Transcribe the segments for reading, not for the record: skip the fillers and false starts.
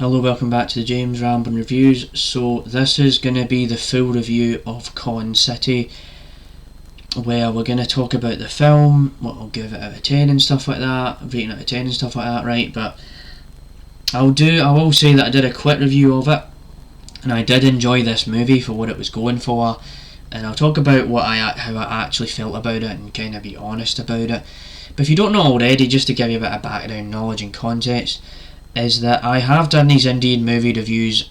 Hello, welcome back to the James Ramblin' Reviews. So this is going to be the full review of Con City, where we're going to talk about the film, what I'll give it out of 10 and stuff like that, rating out of 10 and stuff like that, right? But I will say that I did a quick review of it, and I did enjoy this movie for what it was going for, and I'll talk about how I actually felt about it and kind of be honest about it. But if you don't know already, just to give you a bit of background knowledge and context, is that I have done these Indian movie reviews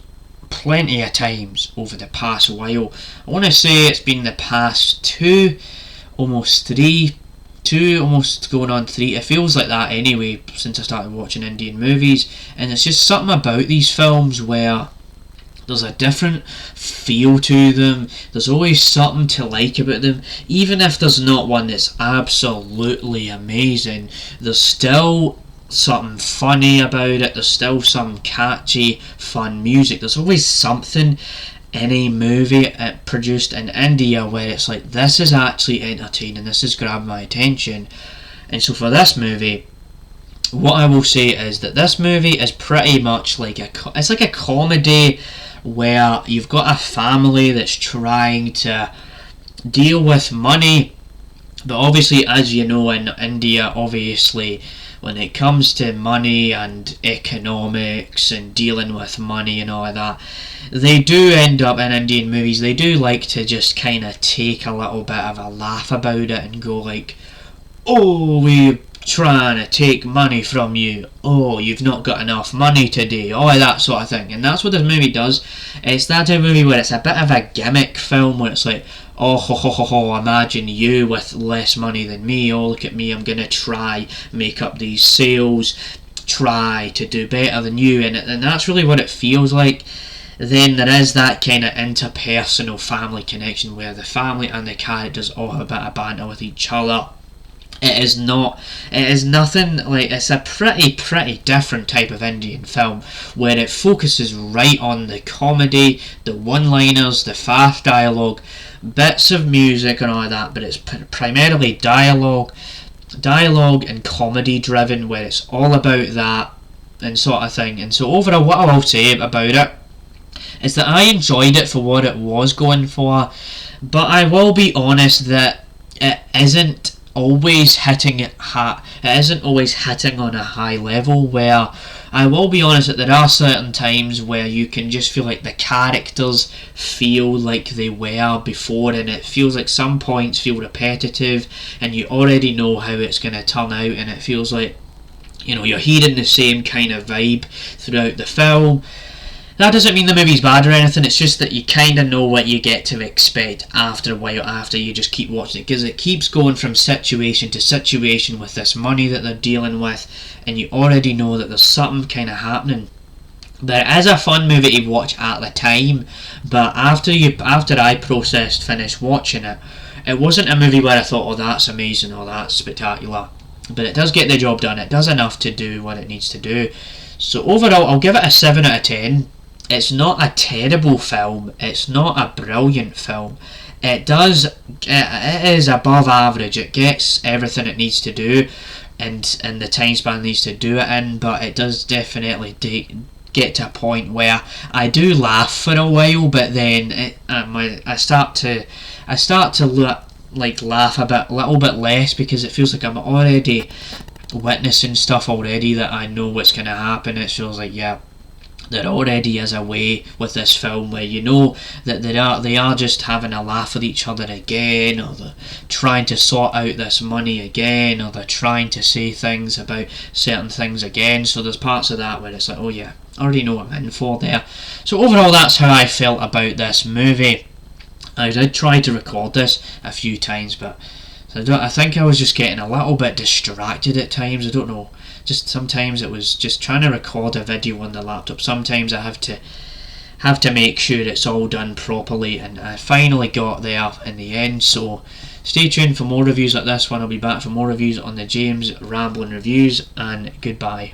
plenty of times over the past while. I want to say it's been the past almost going on 3. It feels like that anyway since I started watching Indian movies, and it's just something about these films where there's a different feel to them. There's always something to like about them. Even if there's not one that's absolutely amazing, there's still something funny about it. There's still some catchy, fun music. There's always something in a movie produced in India where it's like, this is actually entertaining, this has grabbed my attention. And so for this movie, what I will say is that this movie is pretty much like it's like a comedy where you've got a family that's trying to deal with money. But obviously, as you know, in India, obviously, when it comes to money and economics and dealing with money and all of that, they do end up in Indian movies, they do like to just kind of take a little bit of a laugh about it and go like, oh, we're trying to take money from you, oh, you've not got enough money today, all of that sort of thing. And that's what this movie does. It's that type of movie where it's a bit of a gimmick film where it's like, oh, ho, ho, ho, ho, imagine you with less money than me, oh, look at me, I'm going to try make up these sales, try to do better than you, and that's really what it feels like. Then there is that kind of interpersonal family connection where the family and the characters all have a bit of banter with each other. It is nothing like, it's a pretty different type of Indian film where it focuses right on the comedy, the one-liners, the fast dialogue, bits of music and all of that, but it's primarily dialogue and comedy driven, where it's all about that and sort of thing. And so overall, what I will say about it is that I enjoyed it for what it was going for, but I will be honest that it isn't always hitting on a high level, where I will be honest that there are certain times where you can just feel like the characters feel like they were before, and it feels like some points feel repetitive and you already know how it's going to turn out, and it feels like, you know, you're hearing the same kind of vibe throughout the film. That doesn't mean the movie's bad or anything, it's just that you kind of know what you get to expect after a while, after you just keep watching it, because it keeps going from situation to situation with this money that they're dealing with, and you already know that there's something kind of happening. But it is a fun movie to watch at the time, but after I finished watching it, it wasn't a movie where I thought, oh, that's amazing, or that's spectacular. But it does get the job done, it does enough to do what it needs to do. So overall, I'll give it a 7 out of 10. It's not a terrible film, it's not a brilliant film. It is above average, it gets everything it needs to do and the time span it needs to do it in, but it does definitely get to a point where I do laugh for a while, but then I start to laugh a little bit less, because it feels like I'm already witnessing stuff already that I know what's going to happen. It feels like, yeah, there already is a way with this film where you know that they are just having a laugh with each other again, or they're trying to sort out this money again, or they're trying to say things about certain things again. So there's parts of that where it's like, oh yeah, I already know what I'm in for there. So overall, that's how I felt about this movie. I did try to record this a few times, but I think I was just getting a little bit distracted at times. I don't know, just sometimes it was just trying to record a video on the laptop. Sometimes I have to make sure it's all done properly, and I finally got there in the end. So stay tuned for more reviews like this one. I'll be back for more reviews on the James Ramblin' Reviews, and goodbye.